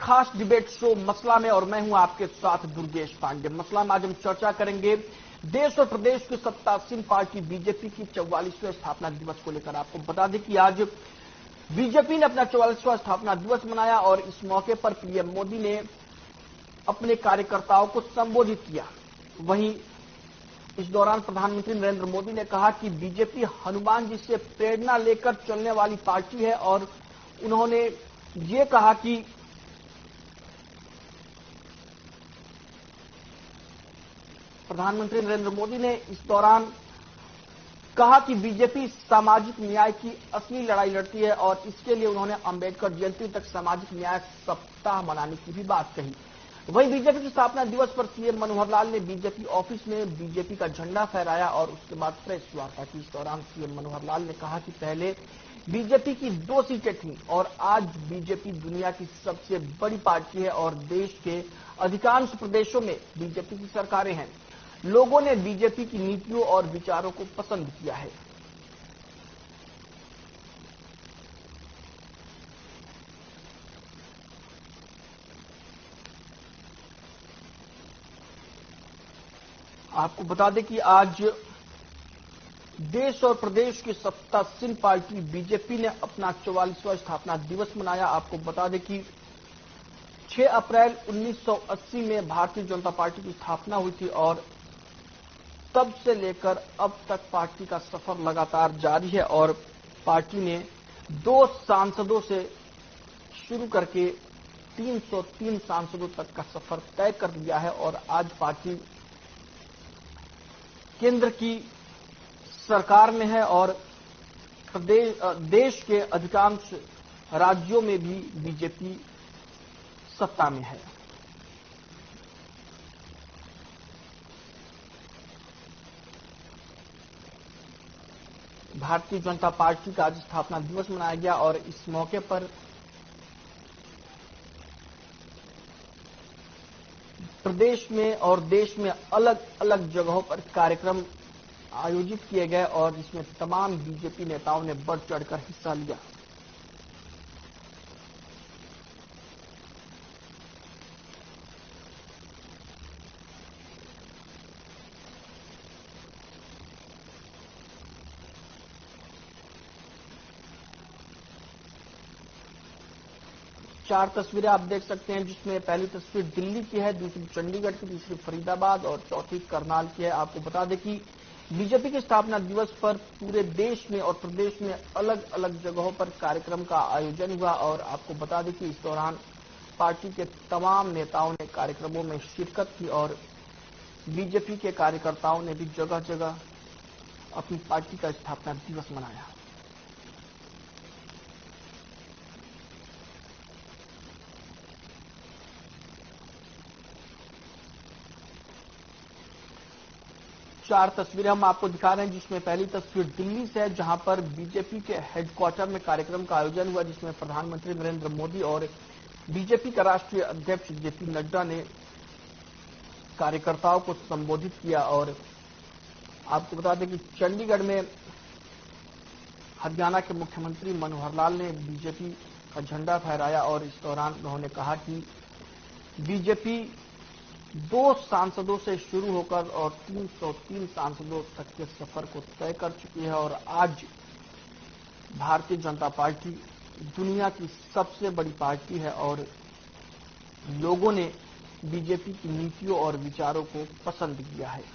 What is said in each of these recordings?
खास debate show मसला में और मैं हूं आपके साथ दुर्गेश पांडे। मसला में आज हम चर्चा करेंगे देश और प्रदेश की सत्तासीन पार्टी बीजेपी की 44वें स्थापना दिवस को लेकर। आपको बता दें कि आज बीजेपी ने अपना 44वां स्थापना दिवस मनाया और इस मौके पर पीएम मोदी ने अपने कार्यकर्ताओं को संबोधित किया। वहीं इस दौरान प्रधानमंत्री नरेंद्र मोदी ने कहा कि बीजेपी हनुमान जी से प्रेरणा लेकर चलने वाली पार्टी है और उन्होंने ये कहा कि प्रधानमंत्री नरेंद्र मोदी ने इस दौरान कहा कि बीजेपी सामाजिक न्याय की असली लड़ाई लड़ती है और इसके लिए उन्होंने अंबेडकर जयंती तक सामाजिक न्याय सप्ताह मनाने की भी बात कही। वहीं बीजेपी की स्थापना दिवस पर सीएम मनोहर लाल ने बीजेपी ऑफिस में बीजेपी का झंडा फहराया और उसके बाद प्रेस वार्ता की। इस दौरान सीएम मनोहर लाल ने कहा कि पहले बीजेपी की 2 सीटें थीं और आज बीजेपी दुनिया की सबसे बड़ी पार्टी है और देश के अधिकांश प्रदेशों में बीजेपी की सरकारें हैं। लोगों ने बीजेपी की नीतियों और विचारों को पसंद किया है। आपको बता दें कि आज देश और प्रदेश की सत्तासीन पार्टी बीजेपी ने अपना 44वां स्थापना दिवस मनाया। आपको बता दें कि 6 अप्रैल 1980 में भारतीय जनता पार्टी की स्थापना हुई थी और तब से लेकर अब तक पार्टी का सफर लगातार जारी है और पार्टी ने 2 सांसदों से शुरू करके 303 सांसदों तक का सफर तय कर लिया है और आज पार्टी केंद्र की सरकार में है और देश के अधिकांश राज्यों में भी बीजेपी सत्ता में है। भारतीय जनता पार्टी का आज स्थापना दिवस मनाया गया और इस मौके पर प्रदेश में और देश में अलग अलग जगहों पर कार्यक्रम आयोजित किए गए और जिसमें तमाम बीजेपी नेताओं ने बढ़ चढ़कर हिस्सा लिया। चार तस्वीरें आप देख सकते हैं, जिसमें पहली तस्वीर दिल्ली की है, दूसरी चंडीगढ़ की, तीसरी फरीदाबाद और चौथी करनाल की है। आपको बता दें कि बीजेपी के स्थापना दिवस पर पूरे देश में और प्रदेश में अलग अलग जगहों पर कार्यक्रम का आयोजन हुआ और आपको बता दें कि इस दौरान पार्टी के तमाम नेताओं ने कार्यक्रमों में शिरकत की और बीजेपी के कार्यकर्ताओं ने भी जगह जगह अपनी पार्टी का स्थापना दिवस मनाया। चार तस्वीरें हम आपको दिखा रहे हैं, जिसमें पहली तस्वीर दिल्ली से है, जहां पर बीजेपी के हेडक्वार्टर में कार्यक्रम का आयोजन हुआ, जिसमें प्रधानमंत्री नरेंद्र मोदी और बीजेपी का राष्ट्रीय अध्यक्ष जेपी नड्डा ने कार्यकर्ताओं को संबोधित किया। और आपको बता दें कि चंडीगढ़ में हरियाणा के मुख्यमंत्री मनोहर लाल ने बीजेपी का झंडा फहराया और इस दौरान उन्होंने कहा कि बीजेपी 2 सांसदों से शुरू होकर और 303 सांसदों तक के सफर को तय कर चुकी है और आज भारतीय जनता पार्टी दुनिया की सबसे बड़ी पार्टी है और लोगों ने बीजेपी की नीतियों और विचारों को पसंद किया है।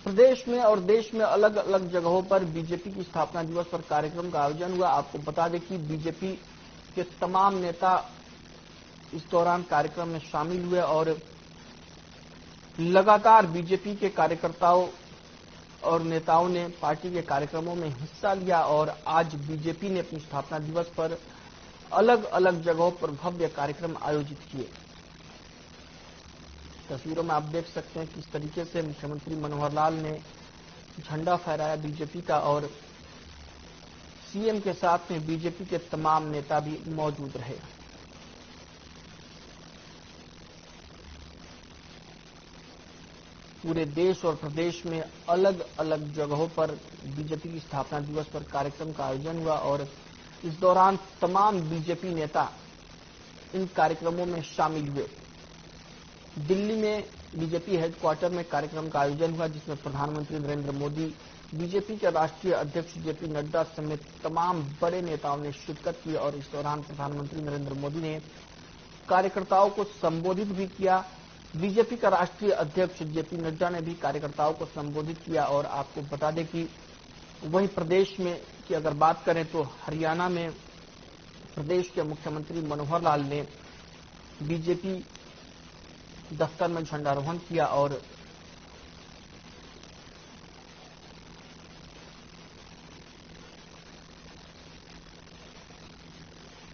प्रदेश में और देश में अलग अलग जगहों पर बीजेपी की स्थापना दिवस पर कार्यक्रम का आयोजन हुआ। आपको बता दें कि बीजेपी के तमाम नेता इस दौरान कार्यक्रम में शामिल हुए और लगातार बीजेपी के कार्यकर्ताओं और नेताओं ने पार्टी के कार्यक्रमों में हिस्सा लिया और आज बीजेपी ने अपनी स्थापना दिवस पर अलग अलग जगहों पर भव्य कार्यक्रम आयोजित किए। तस्वीरों में आप देख सकते हैं किस तरीके से मुख्यमंत्री मनोहर लाल ने झंडा फहराया बीजेपी का और सीएम के साथ में बीजेपी के तमाम नेता भी मौजूद रहे। पूरे देश और प्रदेश में अलग अलग जगहों पर बीजेपी की स्थापना दिवस पर कार्यक्रम का आयोजन हुआ और इस दौरान तमाम बीजेपी नेता इन कार्यक्रमों में शामिल हुए। दिल्ली में बीजेपी हेडक्वार्टर में कार्यक्रम का आयोजन हुआ जिसमें प्रधानमंत्री नरेंद्र मोदी, बीजेपी के राष्ट्रीय अध्यक्ष जेपी नड्डा समेत तमाम बड़े नेताओं ने शिरकत की और इस दौरान प्रधानमंत्री नरेंद्र मोदी ने कार्यकर्ताओं को संबोधित भी किया। बीजेपी का राष्ट्रीय अध्यक्ष जेपी नड्डा ने भी कार्यकर्ताओं को संबोधित किया और आपको बता दें कि वहीं प्रदेश में की अगर बात करें तो हरियाणा में प्रदेश के मुख्यमंत्री मनोहर लाल ने बीजेपी दफ्तर में झंडारोहण किया और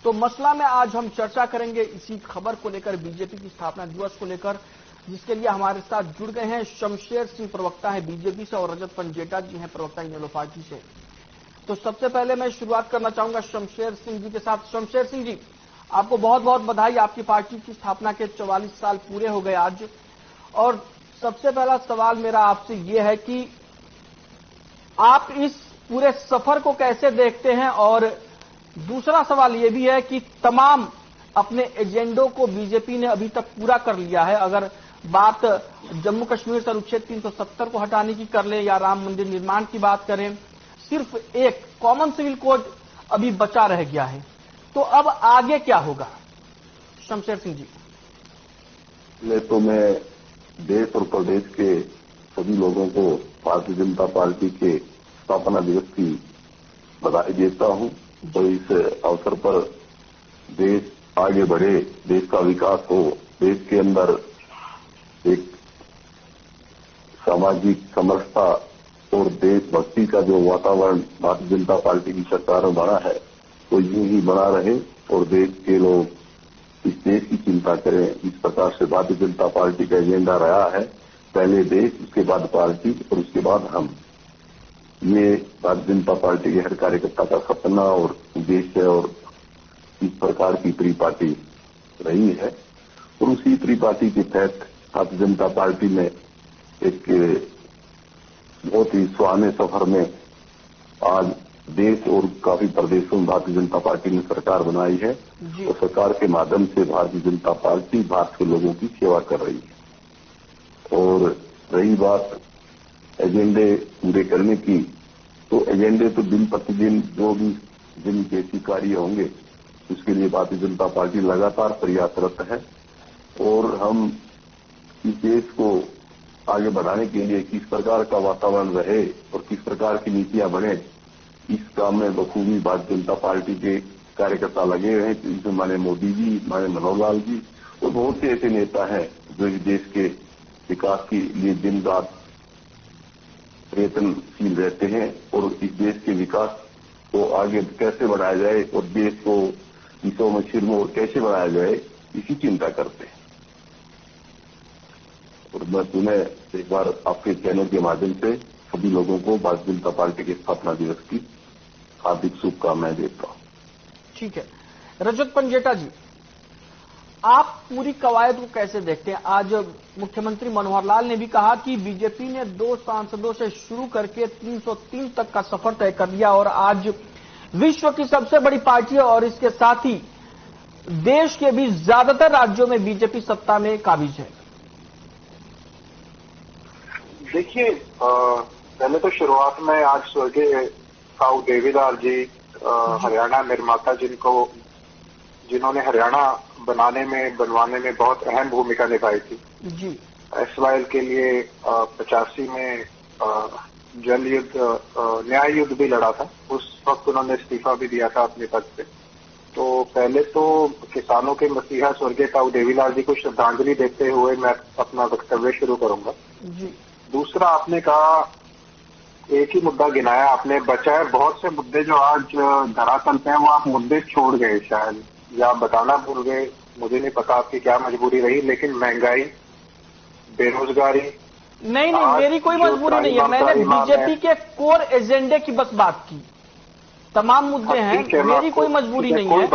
तो मसला में आज हम चर्चा करेंगे इसी खबर को लेकर, बीजेपी की स्थापना दिवस को लेकर, जिसके लिए हमारे साथ जुड़ गए हैं शमशेर सिंह, प्रवक्ता है बीजेपी से, और रजत पंजेटा जी हैं, प्रवक्ता इनेलो पार्टी से। तो सबसे पहले मैं शुरुआत करना चाहूंगा शमशेर सिंह जी के साथ। शमशेर सिंह जी, आपको बहुत बहुत बधाई, आपकी पार्टी की स्थापना के 44 साल पूरे हो गए आज। और सबसे पहला सवाल मेरा आपसे यह है कि आप इस पूरे सफर को कैसे देखते हैं, और दूसरा सवाल यह भी है कि तमाम अपने एजेंडों को बीजेपी ने अभी तक पूरा कर लिया है। अगर बात जम्मू कश्मीर से अनुच्छेद 370 को हटाने की कर ले या राम मंदिर निर्माण की बात करें, सिर्फ एक कॉमन सिविल कोड अभी बचा रह गया है। तो अब आगे क्या होगा शमशेर सिंह जी? तो मैं देश और प्रदेश के सभी लोगों को भारतीय जनता पार्टी के स्थापना दिवस की बधाई देता हूं। तो इस अवसर पर देश आगे बढ़े, देश का विकास हो, देश के अंदर एक सामाजिक समरसता और देशभक्ति का जो वातावरण भारतीय जनता पार्टी की सरकार में बना है तो यूं ही बना रहे और देश के लोग इस देश की चिंता करें। इस प्रकार से भारतीय जनता पार्टी का एजेंडा रहा है, पहले देश, उसके बाद पार्टी और उसके बाद हम। ये भारतीय जनता पार्टी के हर कार्यकर्ता का सपना और उद्देश्य है और इस प्रकार की त्रिपार्टी रही है। और उसी त्रिपार्टी के तहत भारतीय जनता पार्टी ने एक बहुत ही सुहाने सफर में आज देश और काफी प्रदेशों में भारतीय जनता पार्टी ने सरकार बनाई है और सरकार के माध्यम से भारतीय जनता पार्टी भारत के लोगों की सेवा कर रही है। और रही बात एजेंडे पूरे करने की, तो एजेंडे तो दिन प्रतिदिन जो भी दिन जैसी कार्य होंगे उसके लिए भारतीय जनता पार्टी लगातार प्रयासरत है। और हम इस देश को आगे बढ़ाने के लिए किस प्रकार का वातावरण रहे और किस प्रकार की नीतियां बने, इस काम में बखूबी भारतीय जनता पार्टी के कार्यकर्ता लगे हुए हैं। इसमें माने मोदी जी, माने मनोहर लाल जी और बहुत से ऐसे नेता हैं जो इस देश के विकास के लिए दिन रात प्रयत्नशील रहते हैं और इस देश के विकास को आगे कैसे बढ़ाया जाए और देश को विश्व में सिरमौर कैसे बढ़ाया जाए, इसी चिंता करते हैं। और मैं पुनः एक बार आपके चैनल के माध्यम से सभी लोगों को भारतीय जनता पार्टी के स्थापना दिवस की हार्दिक शुभकामनाएं देता हूं। ठीक है, रजत पंजेटा जी, आप पूरी कवायद को कैसे देखते हैं? आज मुख्यमंत्री मनोहर लाल ने भी कहा कि बीजेपी ने 2 सांसदों से शुरू करके 303 तक का सफर तय कर लिया और आज विश्व की सबसे बड़ी पार्टी है और इसके साथ ही देश के भी ज्यादातर राज्यों में बीजेपी सत्ता में काबिज है। देखिए, पहले तो शुरुआत में आज स्वर्गीय काऊ देवीदार जी, हरियाणा निर्माता, जिन्होंने हरियाणा बनवाने में बहुत अहम भूमिका निभाई थी जी। SYL के लिए 85 में जल युद्ध, न्याय युद्ध भी लड़ा था। उस वक्त उन्होंने इस्तीफा भी दिया था अपने पद से। तो पहले तो किसानों के मसीहा स्वर्गीय काऊ देवीलाल जी को श्रद्धांजलि देते हुए मैं अपना वक्तव्य शुरू करूंगा जी। दूसरा, आपने कहा, एक ही मुद्दा गिनाया आपने, बचा है बहुत से मुद्दे जो आज धरातल पे हैं, वो आप मुद्दे छोड़ गए शायद, या आप बताना भूल गए, मुझे नहीं पता आपकी क्या मजबूरी रही, लेकिन महंगाई, बेरोजगारी। नहीं, मेरी कोई मजबूरी नहीं है, मैंने बीजेपी के कोर एजेंडे की बस बात की। तमाम मुद्दे हैं, मेरी कोई मजबूरी नहीं है,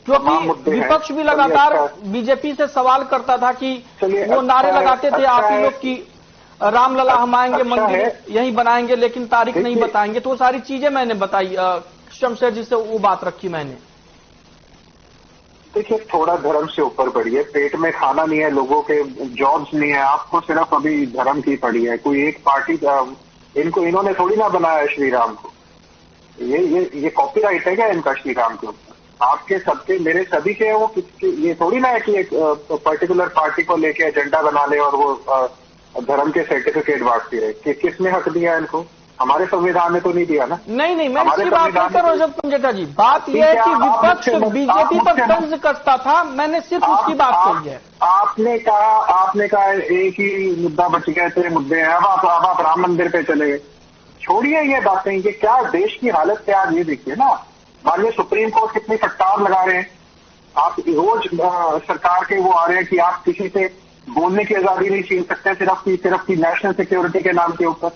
क्योंकि विपक्ष भी लगातार बीजेपी से सवाल करता था कि वो नारे लगाते थे, आप ही लोग की रामलला हम आएंगे, अच्छा मंदिर यहीं बनाएंगे, लेकिन तारीख नहीं बताएंगे। तो वो सारी चीजें मैंने बताई, शमशेर जी से वो बात रखी मैंने। देखिए, थोड़ा धर्म से ऊपर बढ़िए, पेट में खाना नहीं है लोगों के, जॉब्स नहीं है, आपको सिर्फ अभी धर्म की पड़ी है। कोई एक पार्टी इन्होंने थोड़ी ना बनाया श्री राम को। ये कॉपीराइट है क्या इनका श्री राम के ऊपर? आपके सबके मेरे सभी के वो ये थोड़ी ना है कि एक पर्टिकुलर पार्टी को लेके एजेंडा बना ले और वो धर्म के सर्टिफिकेट बांटती रहे। कि किसने हक दिया इनको? हमारे संविधान ने तो नहीं दिया ना। नहीं, मैं इसकी बात नहीं कर रहा हूं पंजेठा जी। बात यह है कि विपक्ष बीजेपी पर तंज कसता था, मैंने सिर्फ उसकी बात कही है। आपने कहा एक ही मुद्दा बच गए थे, मुद्दे हैं। अब आप राम मंदिर पे चले गए। छोड़िए ये बातें, ये क्या देश की हालत क्या है ये देखिए ना। मानिए सुप्रीम कोर्ट कितनी फटकार लगा रहे हैं। आप रोज सरकार के वो आ रहे हैं कि आप किसी से बोलने की आजादी नहीं छीन सकते, सिर्फ की नेशनल सिक्योरिटी के नाम के ऊपर।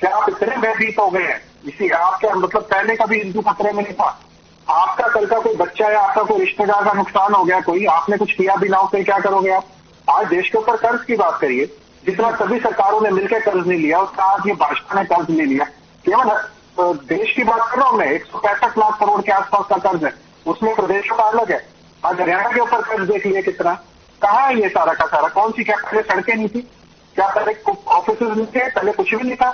क्या आप इतने भयभीत हो गए हैं? इसी आपका मतलब पहले कभी हिंदू खतरे में नहीं था। आपका कल का कोई बच्चा या आपका कोई रिश्तेदार का नुकसान हो गया, कोई आपने कुछ किया भी ना हो, फिर क्या करोगे आप? आज देश के ऊपर कर्ज की बात करिए। जितना सभी सरकारों ने मिलकर कर्ज नहीं लिया, उसका आज ये भाजपा ने कर्ज ले लिया। केवल देश की बात कर रहा हूं मैं, 165 लाख करोड़ के आसपास का कर्ज है, उसमें प्रदेशों का अलग है। आज हरियाणा के ऊपर कर्ज देख लिया कितना। कहाँ है ये सारा का सारा? कौन सी, क्या पहले सड़कें नहीं थी? क्या पहले ऑफिस नहीं थे? पहले कुछ भी नहीं था।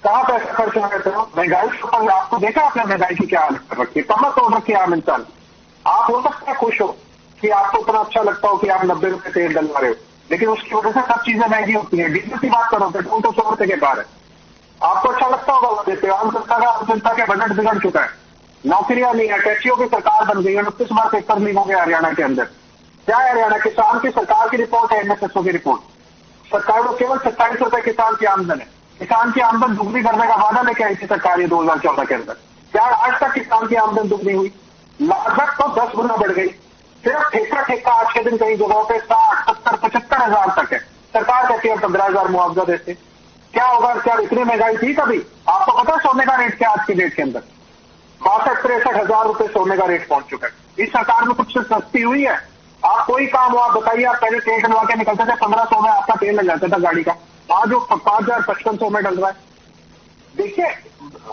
कहाँ पैसा खर्च हो रहे थे? महंगाई के ऊपर आपको देखा आपने महंगाई की क्या हालत कर रखी है? कमर तोड़ रखी है आम इंसान। आप हो सकता है खुश हो कि आपको इतना अच्छा लगता हो कि आप 90 रुपए तेल डलवा रहे हो, लेकिन उसकी वजह से सब चीजें महंगी होती है। डीजल की बात करो, पेट्रोल तो 100 रुपए के पार है। आपको अच्छा लगता होगा वो देते हो। आम जनता का बजट बिगड़ चुका है, नौकरियां नहीं है, टैक्सियों की सरकार बन गई है, 29 बार पेपर लीक हो गया हरियाणा के अंदर। क्या है हरियाणा? किसान की सरकार की रिपोर्ट है, एमएसएसओ की रिपोर्ट। सरकार को केवल 27 रुपए किसान की आमदन है। किसान की आमदन दुगनी करने का वादा लेके आई थी सरकार ये 2014 के अंदर। क्या आज तक किसान की आमदन दुगनी हुई? लागत तो 10 गुना बढ़ गई। सिर्फ ठेका आज के दिन कई जगहों पे 60, 70, 75 हजार तक है। सरकार कहती है 15 हजार मुआवजा देते। क्या होगा? क्या इतनी महंगाई थी कभी? आपको पता है सोने का रेट क्या आज की डेट के अंदर? 62-63 हजार रुपए सोने का रेट पहुंच चुका है। इस सरकार में कुछ सस्ती हुई है? आप कोई काम हो आप बताइए। आप पहले तेल डलवा के निकलते थे, 1500 में आपका तेल लग जाता था गाड़ी का। आज वो 5,055 में डल रहा है। देखिए,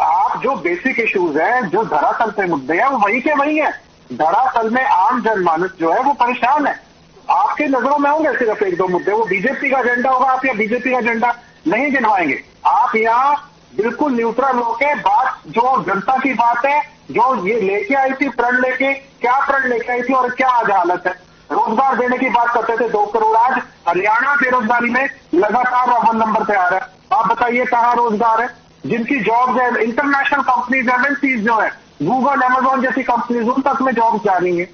आप जो बेसिक इश्यूज हैं, जो धरातल पे मुद्दे हैं, वो वही के वही है। धरातल में आम जनमानस जो है वो परेशान है। आपके नजरों में होंगे सिर्फ एक दो मुद्दे, वो बीजेपी का एजेंडा होगा। आप या बीजेपी का एजेंडा नहीं गिनवाएंगे। आप यहाँ बिल्कुल न्यूट्रल होकर बात, जो जनता की बात है, जो ये लेके आई थी प्रण लेके, क्या प्रण लेके आई थी और क्या आज हालत है। रोजगार देने की बात करते थे 2 करोड़, आज हरियाणा बेरोजगारी में लगातार अव्वल नंबर पे आ रहा है। आप बताइए कहाँ रोजगार है? जिनकी जॉब्स है, इंटरनेशनल कंपनीज, एमएनसीज जो है, गूगल, अमेजॉन जैसी कंपनीज, उन तक में जॉब जा रही है।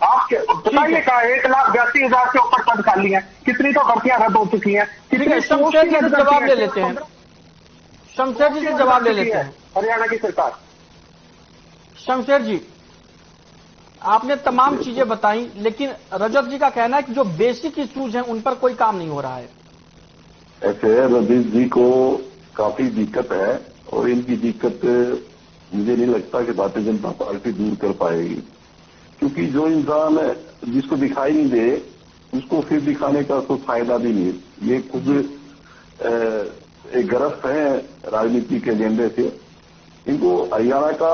आप बताइए कहा 1,82,000 के ऊपर पद खाली है। कितनी तो भर्तियां रद्द हो चुकी हैं। कितनी शमशेर जी से जवाब ले लेते हैं। शमशेर जी से जवाब ले लेते हैं हरियाणा की सरकार। शमशेर जी, आपने तमाम चीजें बताई, लेकिन रजत जी का कहना है कि जो बेसिक इश्यूज हैं उन पर कोई काम नहीं हो रहा है। ऐसे रजत जी को काफी दिक्कत है और इनकी दिक्कत मुझे नहीं लगता कि भारतीय जनता पार्टी दूर कर पाएगी, क्योंकि जो इंसान जिसको दिखाई नहीं दे उसको फिर दिखाने का कोई फायदा भी नहीं। ये खुद एक गिरफ्त है राजनीति के एजेंडे से। इनको हरियाणा का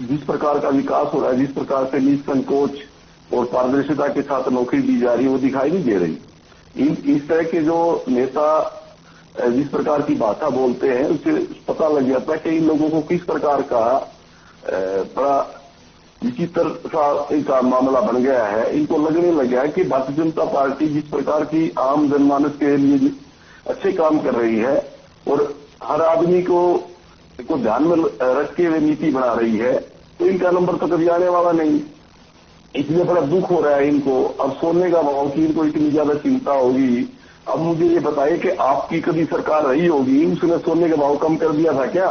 जिस प्रकार का विकास हो रहा है, जिस प्रकार से निसंकोच और पारदर्शिता के साथ नौकरी दी जा रही है, वो दिखाई नहीं दे रही। इस तरह के जो नेता जिस प्रकार की भाषा बोलते हैं उससे पता लग जाता है कि इन लोगों को किस प्रकार का बड़ा विचित्र सा एक मामला बन गया है। इनको लगने लग गया है कि भारतीय जनता पार्टी जिस प्रकार की आम जनमानस के लिए अच्छे काम कर रही है और हर आदमी को ध्यान में रखते हुए नीति बना रही है, तो इनका नंबर तो कभी आने वाला नहीं। इसलिए बड़ा दुख हो रहा है इनको। अब सोने का भाव की इनको इतनी ज्यादा चिंता होगी। अब मुझे ये बताइए कि आपकी कभी सरकार रही होगी, उसने सोने का भाव कम कर दिया था क्या?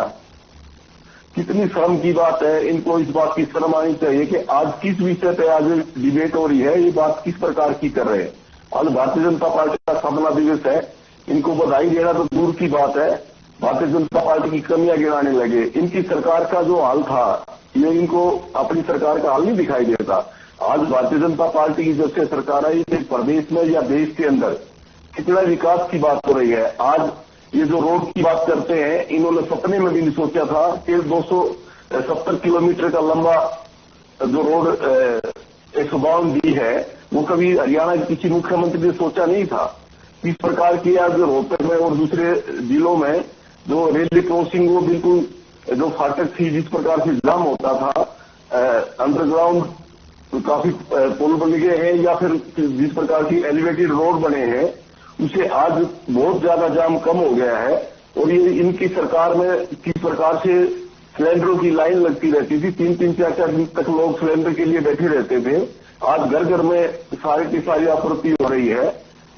कितनी शर्म की बात है। इनको इस बात की शर्म आनी चाहिए कि आज किस विषय पे आज डिबेट हो रही है, ये बात किस प्रकार की कर रहे हैं। आज भारतीय जनता पार्टी का स्थापना दिवस है, इनको बधाई देना तो दूर की बात है, भारतीय जनता पार्टी की कमियां गिनाने लगे। इनकी सरकार का जो हाल था, ये इनको अपनी सरकार का हाल नहीं दिखाई देता। आज भारतीय जनता पार्टी की जब से सरकार आई, प्रदेश में या देश के अंदर कितना विकास की बात हो रही है। आज ये जो रोड की बात करते हैं, इन्होंने सपने में भी नहीं सोचा था कि 270 किलोमीटर का लंबा जो रोड 152 डी है, वो कभी हरियाणा के किसी मुख्यमंत्री ने सोचा नहीं था। इस प्रकार की आज रोहतक में और दूसरे जिलों में जो रेलवे क्रॉसिंग, वो बिल्कुल जो फाटक थी, जिस प्रकार से जाम होता था, अंडरग्राउंड काफी पुल बन गए हैं या फिर जिस प्रकार की एलिवेटेड रोड बने हैं, उसे आज बहुत ज्यादा जाम कम हो गया है। और ये इनकी सरकार में किस प्रकार से सिलेंडरों की लाइन लगती रहती थी, 3-3, 4-4 दिन तक लोग सिलेंडर के लिए बैठे रहते थे। आज घर घर में सारी की सारी आपूर्ति हो रही है।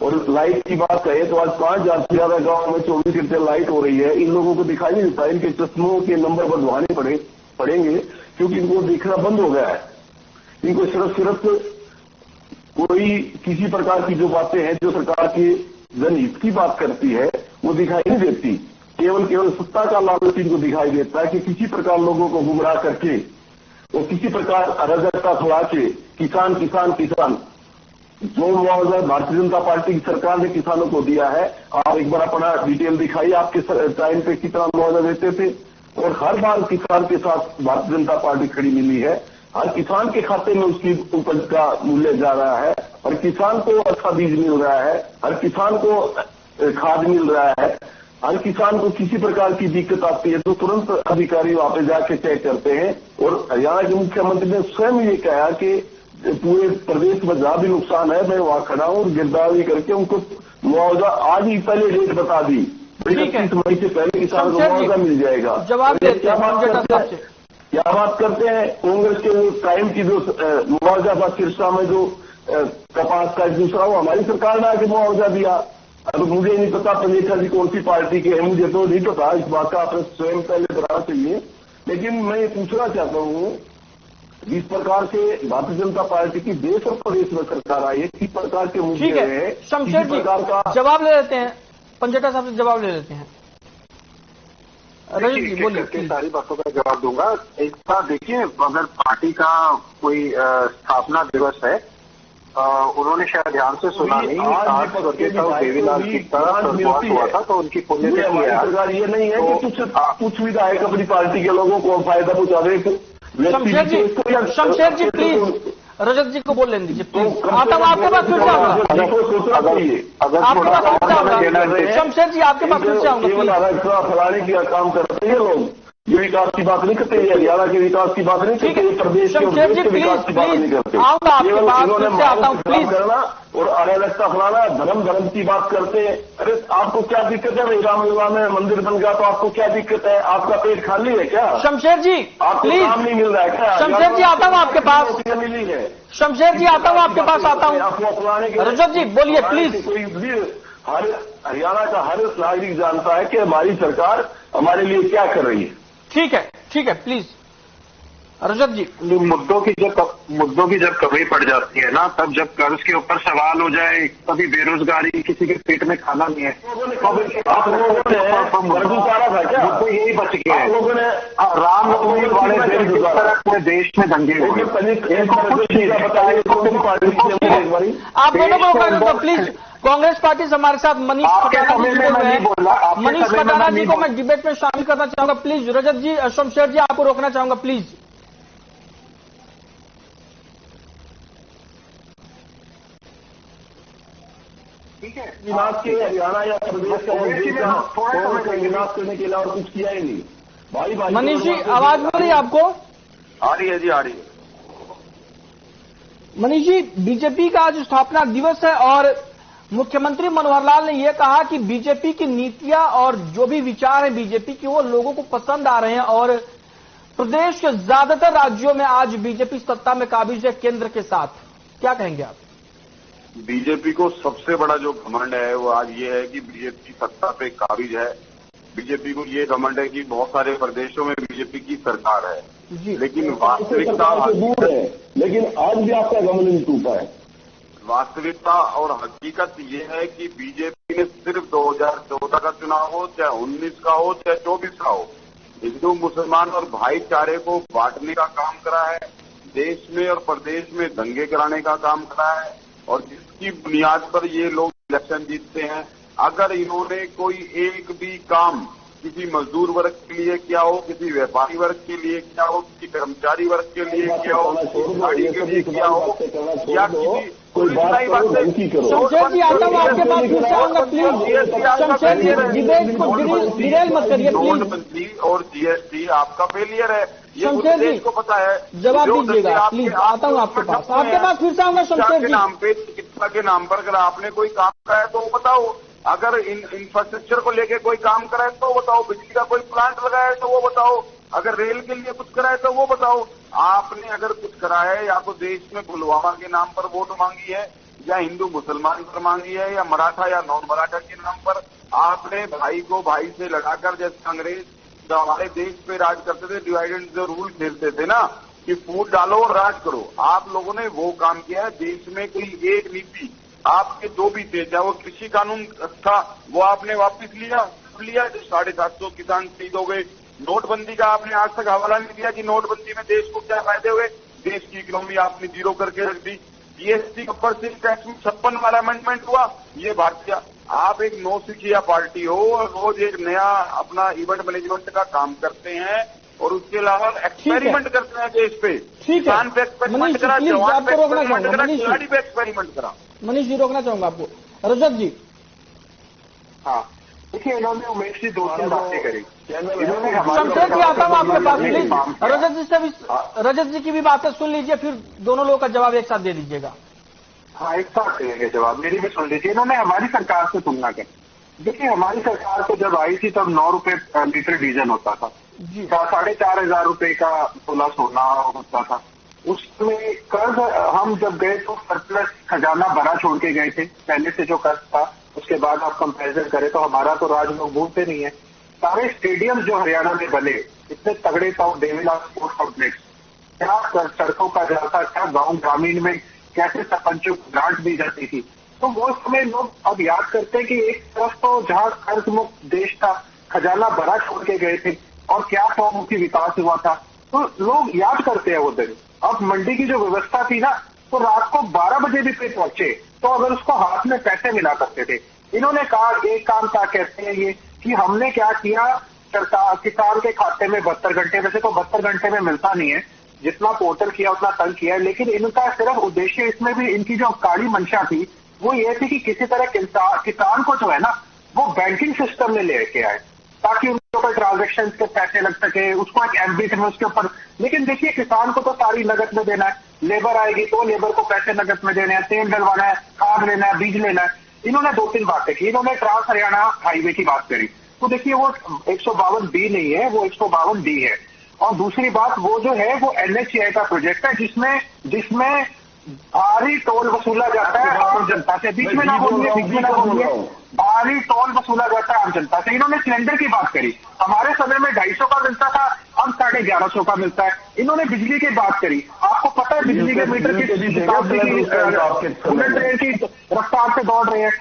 और लाइट की बात कहें तो आज 5000 से ज्यादा गांव में 24 घंटे लाइट हो रही है। इन लोगों को दिखाई नहीं देता, इनके चश्मों के नंबर बढ़वाने पड़ेंगे क्योंकि इनको दिखना बंद हो गया है। इनको सिर्फ कोई किसी प्रकार की जो बातें हैं, जो सरकार की जनहित की बात करती है, वो दिखाई नहीं देती। केवल सत्ता का लालच इनको दिखाई देता है कि किसी प्रकार लोगों को गुमराह करके और किसी प्रकार अराजकता फैला के किसान जो मुआवजा भारतीय जनता पार्टी की सरकार ने किसानों को दिया है, आप एक बार अपना डिटेल दिखाइए, आपके टाइम पे कितना मुआवजा देते थे। और हर बार किसान के साथ भारतीय जनता पार्टी खड़ी मिली है। हर किसान के खाते में उसकी उपज का मूल्य जा रहा है, और किसान को अच्छा बीज मिल रहा है, हर किसान को खाद मिल रहा है, हर किसान को किसी प्रकार की दिक्कत आती है तो तुरंत अधिकारी वहां पे जाके चेक करते हैं। और हरियाणा के मुख्यमंत्री ने स्वयं ये कहा कि पूरे प्रदेश में जहां भी नुकसान है, मैं वहां खड़ा हूं, और गिरदावरी करके उनको मुआवजा आज ही पहले डेट बता दी, 31 मई से पहले किसान को मुआवजा मिल जाएगा। जवाब क्या बात करते हैं कांग्रेस के वो टाइम की जो मुआवजा था, सिरसा में जो कपास का दूसरा, वो हमारी सरकार ने आके मुआवजा दिया। अब मुझे नहीं पता पंजेठा जी कौन सी पार्टी के हैं, मुझे तो नहीं पता, इस बात का आपने स्वयं पहले बताना चाहिए। लेकिन मैं ये पूछना चाहता हूं, जिस प्रकार से भारतीय जनता पार्टी की देश और प्रदेश में सरकार आई है, किस प्रकार के मुद्दे हैं, शमशेर जी जवाब ले लेते हैं, पंजेठा साहब से जवाब ले लेते हैं। रजत जी बोलिए। सारी बातों का जवाब दूंगा। एक बात देखिए, अगर पार्टी का कोई स्थापना दिवस है, उन्होंने शायद ध्यान से सुना नहीं, आज देवीलाल की शुरुआत हुआ था, तो उनकी पुण्यतिथि है। सरकार ये नहीं है कि कुछ विधायक अपनी पार्टी के लोगों को फायदा पहुंचा दे। शमशेर जी प्लीज रजत जी को बोल लेने दीजिए प्लीज। आता हूँ आपके पास फिर से आऊंगा, आपके पास फिर से आऊंगा। शमशेर जी आपके पास फिर से आऊंगा। फैलाने का काम करते हैं लोग, ये विकास की बात नहीं करते, हरियाणा के विकास की बात नहीं करते, प्रदेश के विकास की बात नहीं करते। इन्होंने करना और अराजकता फैलाना, धर्म की बात करते हैं। अरे आपको क्या दिक्कत है भाई, रामलीला में मंदिर बन गया तो आपको क्या दिक्कत है? आपका पेट खाली है क्या? शमशेर जी आपको काम नहीं मिल रहा है क्या? शमशेर जी आता हूँ आपके पास, मिली है। शमशेर जी आता हूँ आपके पास, आता हूँ। आपको फैलाने के रजत जी बोलिए प्लीज। हर हरियाणा का हर नागरिक जानता है कि हमारी सरकार हमारे लिए क्या कर रही है। ठीक है प्लीज रजत जी। मुद्दों की जब कमी पड़ जाती है ना, तब जब कर्ज के ऊपर सवाल हो जाए, कभी बेरोजगारी, किसी के पेट में खाना नहीं है, मुद्दे यही बच गए हैं। लोगों ने रामनवमी वाले दिन जिस तरह पूरे देश में दंगे हुए, आप दोनों को प्लीज, कांग्रेस पार्टी से हमारे साथ मनीष खटाना जी बोल रहे हैं। मनीष खटाना जी को मैं डिबेट में शामिल करना चाहूंगा प्लीज। रजत जी, शमशेर जी आपको रोकना चाहूंगा प्लीज। ठीक है, विनाश के हरियाणा या प्रदेश का विनाश करने के लिए और कुछ किया ही नहीं। भाई मनीष जी आवाज मिल रही है आपको? आ रही है जी, आ रही है। मनीष जी, बीजेपी का आज स्थापना दिवस है और मुख्यमंत्री मनोहर लाल ने यह कहा कि बीजेपी की नीतियां और जो भी विचार है बीजेपी के, वो लोगों को पसंद आ रहे हैं और प्रदेश के ज्यादातर राज्यों में आज बीजेपी सत्ता में काबिज है केंद्र के साथ। क्या कहेंगे आप? बीजेपी को सबसे बड़ा जो घमंड है वो आज ये है कि बीजेपी सत्ता पे काबिज है। बीजेपी को ये घमंड है कि बहुत सारे प्रदेशों में बीजेपी की सरकार है, लेकिन वास्तविकता दूर है, लेकिन आज भी आपका घमंड नहीं टूटा है। वास्तविकता और हकीकत ये है कि बीजेपी ने सिर्फ 2014 का चुनाव हो, चाहे 19 का हो, चाहे 24 का हो, हिंदू मुसलमान और भाईचारे को बांटने का काम करा है, देश में और प्रदेश में दंगे कराने का काम करा है, और जिसकी बुनियाद पर ये लोग इलेक्शन जीतते हैं। अगर इन्होंने कोई एक भी काम किसी मजदूर वर्ग के लिए किया हो, किसी व्यापारी वर्ग के लिए किया हो, किसी कर्मचारी वर्ग के लिए किया हो, किसी गाड़ी के लिए किया हो, या किसी शमशेर जी आता हूँ आपके पास, फिर से आऊंगा प्लीज। शमशेर जी डिबेट को डिरेल मत करिए प्लीज। नोटबंदी और जीएसटी आपका फेलियर है, ये शमशेर जी को पता है। जवाब दीजिएगा प्लीज, आता हूँ आपके पास फिर से आऊंगा। शमशेर के जी नाम पे, चिकित्सा के नाम पर अगर आपने कोई काम करा है तो वो बताओ, अगर इंफ्रास्ट्रक्चर को लेके कोई काम करा है तो बताओ, बिजली का कोई प्लांट लगाया है तो वो बताओ, अगर रेल के लिए कुछ करा है तो वो बताओ। आपने अगर कुछ करा है, या तो देश में पुलवामा के नाम पर वोट मांगी है, या हिंदू मुसलमान पर मांगी है, या मराठा या नॉन मराठा के नाम पर आपने भाई को भाई से लड़ाकर, जैसे अंग्रेज जो हमारे देश पे राज करते थे, डिवाइड एंड जो रूल खेलते थे ना, कि फूट डालो और राज करो, आप लोगों ने वो काम किया है। देश में कोई एक नीति आपके जो भी थे, चाहे वो कृषि कानून था वो आपने वापस लिया, जो 750 किसान शहीद हो गए। नोटबंदी का आपने आज तक हवाला नहीं दिया कि नोटबंदी में देश को क्या फायदे हुए, देश की इकोनॉमी आपने जीरो करके रख दी। जीएसटी का परसेंट टैक्स में 56 वाला अमेंडमेंट हुआ, ये भारतीय, आप एक नौसिखिया पार्टी हो और रोज एक नया अपना इवेंट मैनेजमेंट का काम करते हैं, और उसके अलावा एक्सपेरिमेंट करते हैं देश पे। किसान पे एक्सपेरिमेंट करा, जवान पे एक्सपेरिमेंट करा, खिलाड़ी पे एक्सपेरिमेंट करा। मनीष जी रोकना चाहूंगा आपको। रजत जी। हाँ देखिए, इन्होंने उमेश जी 2-3 बातें करी। शमशेर जी आता हूँ आपके पास प्लीज। रजत जी की भी बातें सुन लीजिए, फिर दोनों लोगों का जवाब एक साथ दे दीजिएगा। हाँ एक साथ देंगे जवाब, मेरी भी सुन लीजिए। इन्होंने हमारी सरकार से तुलना की। देखिए हमारी सरकार तो जब आई थी तब 9 रुपए लीटर डीजल होता था, 4,500 रुपए का तोला सोना होता था। उसमें कर्ज हम जब गए तो सरप्लस खजाना भरा छोड़ के गए थे, पहले से जो कर्ज था। उसके बाद आप कंपैरिजन करें तो हमारा तो राज लोग भूलते नहीं है। सारे स्टेडियम जो हरियाणा में बने, इतने तगड़े था, देवीलाल स्पोर्ट्स कॉम्प्लेक्स, क्या सड़कों का जल था, क्या गांव ग्रामीण में कैसे सरपंचों को ग्रांट दी जाती थी। तो वो समय लोग अब याद करते हैं कि एक तरफ तो जहां कर्ज मुक्त देश था, खजाना भरा छोड़ के गए थे, और क्या मुखी विकास हुआ था, तो लोग याद करते हैं वो दिन। अब मंडी की जो व्यवस्था थी ना, तो रात को 12 बजे भी पे पहुंचे तो अगर उसको हाथ में पैसे मिला करते थे। इन्होंने कहा एक काम क्या कहते हैं ये, कि हमने क्या किया, सरकार किसान के खाते में 72 घंटे, वैसे तो 72 घंटे में मिलता नहीं है, जितना पोर्टल किया उतना तंग किया है, लेकिन इनका सिर्फ उद्देश्य, इसमें भी इनकी जो काली मंशा थी वो ये थी कि किसी तरह किसान को जो है ना वो बैंकिंग सिस्टम में लेके आए, ताकि उनके ऊपर ट्रांजेक्शन के पैसे लग सके, उसको एक एमबीट में उसके ऊपर। लेकिन देखिए किसान को तो सारी नगद में देना है, लेबर आएगी तो लेबर को पैसे नगद में देने हैं, तेल डलवाना है, खाद लेना है, बीज लेना है। इन्होंने 2-3 बातें की। इन्होंने ट्रांस हरियाणा हाईवे की बात करी, तो देखिए वो 152B नहीं है, वो 152D है। और दूसरी बात, वो जो है वो NHAI का प्रोजेक्ट है, जिसमें भारी टोल वसूला जाता है आम जनता से। बीच में ना बोलिए, भारी टोल वसूला जाता है आम जनता से। इन्होंने सिलेंडर की बात करी, हमारे समय में 250 का मिलता था, अब 1150 का मिलता है। इन्होंने बिजली की बात करी, आपको पता है बिजली के मीटर की ट्रेन की रफ्तार से दौड़ रहे हैं।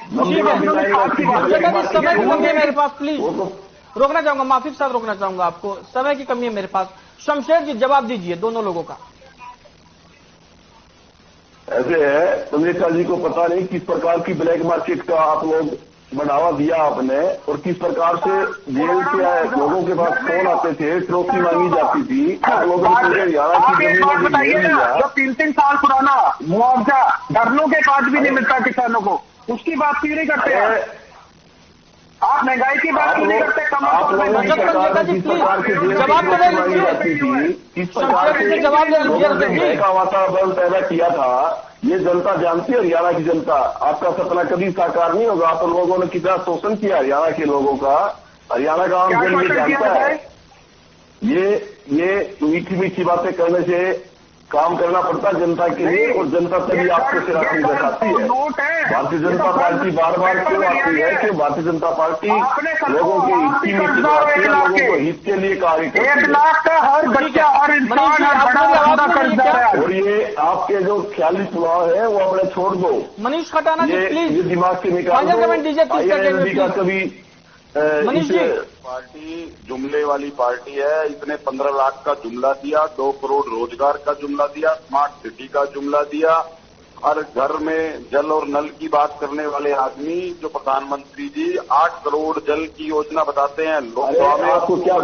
समय की कमी है मेरे पास, प्लीज रोकना चाहूंगा, माफी के साथ रोकना चाहूंगा आपको, समय की कमी है मेरे पास। शमशेर जी जवाब दीजिए दोनों लोगों का। ऐसे है, अमेरिका जी को पता नहीं किस प्रकार की ब्लैक मार्केट का आप लोग बढ़ावा दिया आपने, और किस प्रकार से जेल से लोगों के पास फोन आते थे, ट्रॉफी मांगी जाती थी। आप लोगों ने जो 3-3 साल पुराना मुआवजा धरनों के बाद भी नहीं मिलता किसानों को, उसकी बात क्यों नहीं करते हैं आप? महंगाई की बात क्यों नहीं करते? जवाब तो किस प्रकार से जवाब का वातावरण पैदा किया था, ये जनता जानती है। हरियाणा की जनता, आपका सपना कभी साकार नहीं होगा। आप लोगों ने कितना शोषण किया हरियाणा के लोगों का, हरियाणा का आम जन ये जानता है। ये मीठी मीठी बातें करने से काम करना पड़ता है जनता के लिए, और जनता तभी आपको सिरासनी दिखाती है। भारतीय जनता पार्टी बार बार क्यों आती है कि भारतीय जनता पार्टी लोगों के हित की नीति बनाती है, लोगों को हित के लिए कार्य करती है। 1 लाख का हर बच्चा, हर इंसान और ये आपके जो ख्याली पुलाव है वो अपने छोड़ दो, मनीष खटाना जी प्लीज, ये दिमाग से निकाल दो। का कभी मनीष जी, पार्टी जुमले वाली पार्टी है। इसने 15 लाख का जुमला दिया, 2 करोड़ रोजगार का जुमला दिया, स्मार्ट सिटी का जुमला दिया, हर घर में जल और नल की बात करने वाले आदमी जो प्रधानमंत्री जी 8 करोड़ जल की योजना बताते हैं लोकसभा में। आपको क्या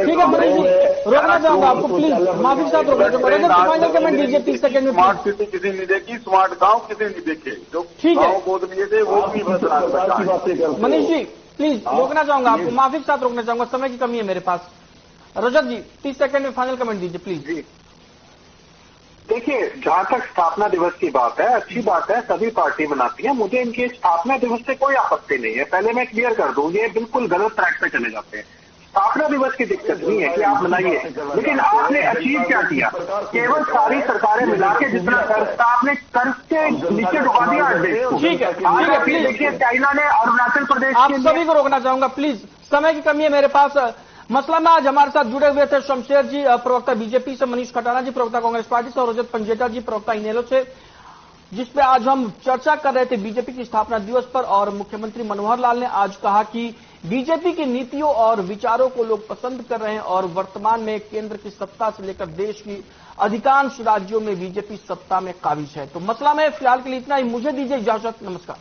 ठीक है मनीष जी, रोकना चाहूंगा आपको, प्लीज माफी के साथ रोकना चाहूंगा। फाइनल कमेंट दीजिए 30 सेकंड में। स्मार्ट सिटी किसी नहीं देखी, स्मार्ट गांव किसी नहीं देखे, जो गांव गोद लिए थे वो भी मनीष जी प्लीज रोकना चाहूंगा आपको, माफी के साथ रोकना चाहूंगा, समय की कमी है मेरे पास। रजत जी 30 सेकंड में फाइनल कमेंट दीजिए प्लीज। देखिए, जहां तक स्थापना दिवस की बात है, अच्छी बात है, सभी पार्टी मनाती है, मुझे इनके स्थापना दिवस से कोई आपत्ति नहीं है। पहले मैं क्लियर कर दूं, ये बिल्कुल गलत ट्रैक पे चले जाते हैं। स्थापना दिवस की दिक्कत नहीं है कि आप मनाइए, लेकिन आपने अचीव क्या किया? केवल सारी सरकारें मिला के जितना कर्ज था, आपने कर्ज के नीचे डुबा दिया आज देश को। ठीक है प्लीज देखिए, चाइना ने अरुणाचल प्रदेश आप सभी को रोकना चाहूंगा प्लीज, समय की कमी है मेरे पास। मसला में आज हमारे साथ जुड़े हुए थे शमशेर जी प्रवक्ता बीजेपी से, मनीष खटाना जी प्रवक्ता कांग्रेस पार्टी से और रजत पंजेटा जी प्रवक्ता इनेलो से, जिसपे आज हम चर्चा कर रहे थे बीजेपी की स्थापना दिवस पर। और मुख्यमंत्री मनोहर लाल ने आज कहा कि बीजेपी की नीतियों और विचारों को लोग पसंद कर रहे हैं और वर्तमान में केंद्र की सत्ता से लेकर देश की अधिकांश राज्यों में बीजेपी सत्ता में काबिज है। तो मसला में फिलहाल के लिए इतना ही, मुझे दीजिए इजाजत, नमस्कार।